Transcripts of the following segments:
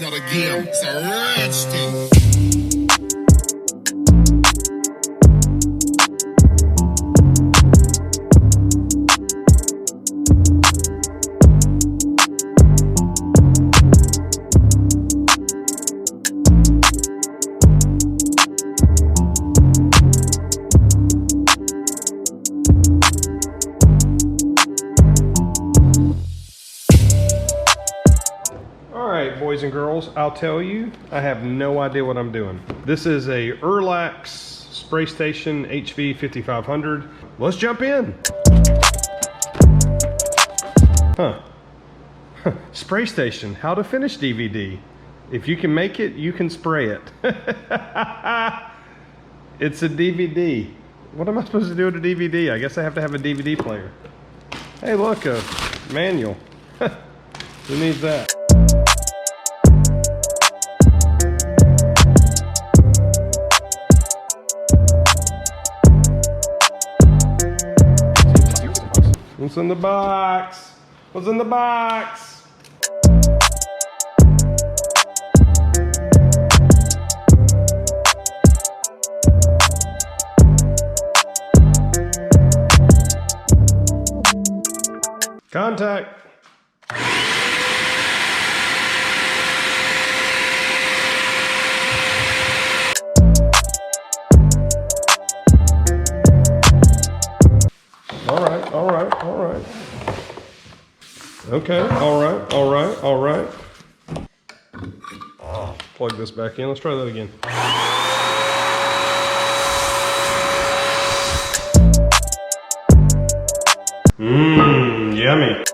It's not a game, it's a rich thing. Boys and girls, I'll tell you, I have no idea what I'm doing. This is a Erlax spray station HV 5500. Let's jump in. Spray station, how to finish DVD. If you can make it, you can spray it. It's a DVD. What am I supposed to do with a DVD? I guess I have to have a DVD player. Hey, look, a manual. Who needs that? What's in the box? What's in the box? Contact. All right. Okay, all right. Plug this back in. Let's try that again. Yummy.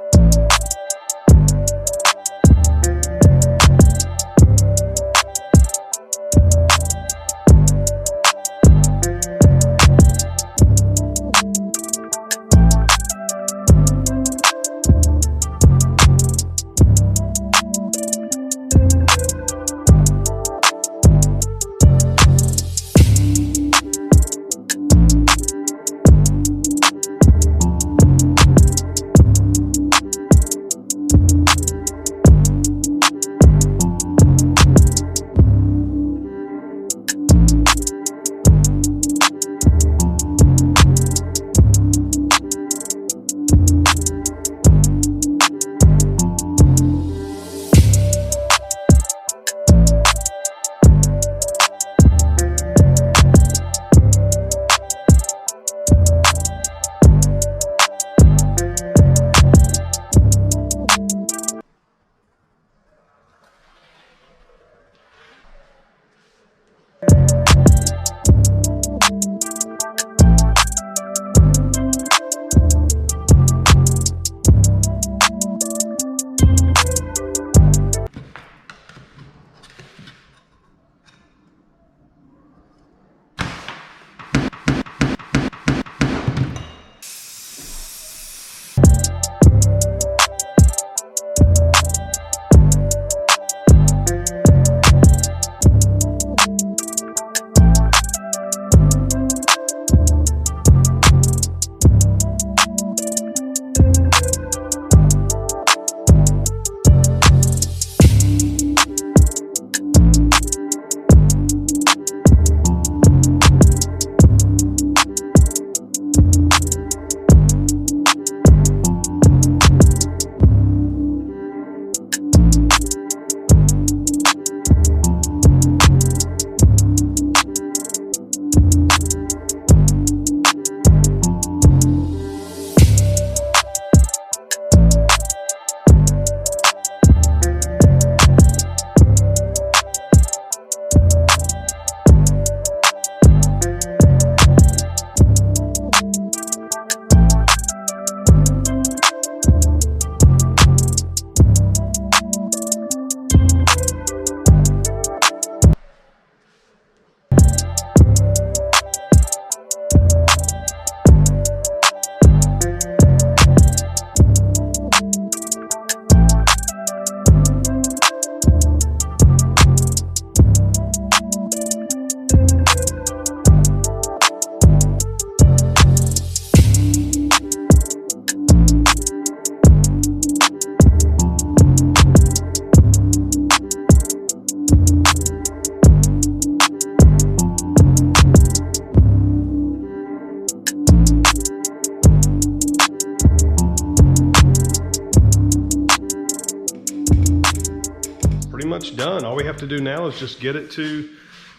much done. All we have to do now is just get it to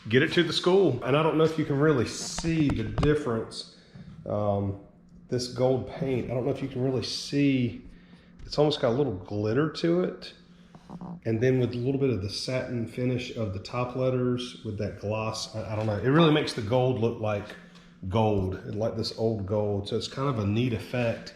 the school. And I don't know if you can really see the difference. This gold paint, I don't know if you can really see, it's almost got a little glitter to it. And then with a little bit of the satin finish of the top letters with that gloss, I don't know. It really makes the gold look like gold, like this old gold. So it's kind of a neat effect.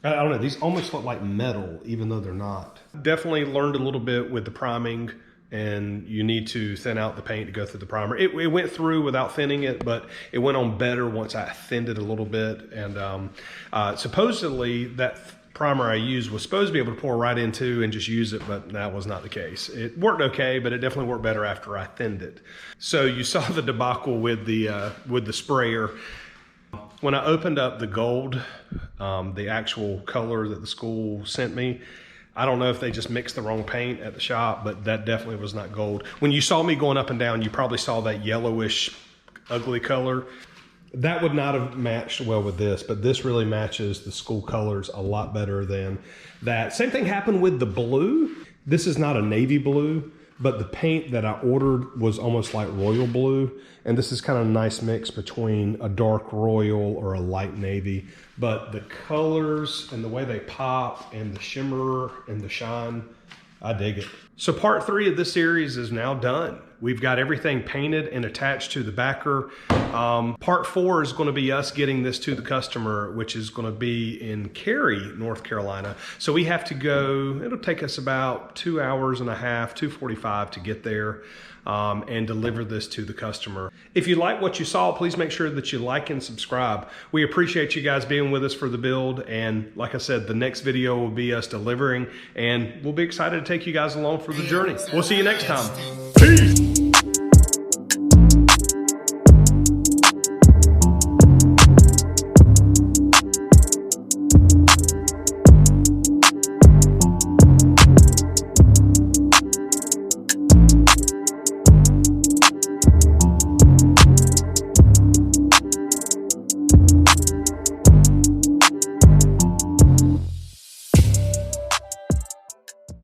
I don't know, these almost look like metal, even though they're not. Definitely learned a little bit with the priming, and you need to thin out the paint to go through the primer. It went through without thinning it, but it went on better once I thinned it a little bit. And supposedly that primer I used was supposed to be able to pour right into and just use it, but that was not the case. It worked okay, but it definitely worked better after I thinned it. So you saw the debacle with the sprayer. When I opened up the gold, the actual color that the school sent me, I don't know if they just mixed the wrong paint at the shop, but that definitely was not gold. When you saw me going up and down, you probably saw that yellowish, ugly color. That would not have matched well with this, but this really matches the school colors a lot better than that. Same thing happened with the blue. This is not a navy blue, but the paint that I ordered was almost like royal blue. And this is kind of a nice mix between a dark royal or a light navy. But the colors and the way they pop and the shimmer and the shine, I dig it. So part 3 of this series is now done. We've got everything painted and attached to the backer. Part 4 is going to be us getting this to the customer, which is going to be in Cary, North Carolina. So we have to go, it'll take us about 2 hours and a half, 2:45 to get there and deliver this to the customer. If you like what you saw, please make sure that you like and subscribe. We appreciate you guys being with us for the build. And like I said, the next video will be us delivering, and we'll be excited to take you guys along for the journey. We'll see you next time. Peace.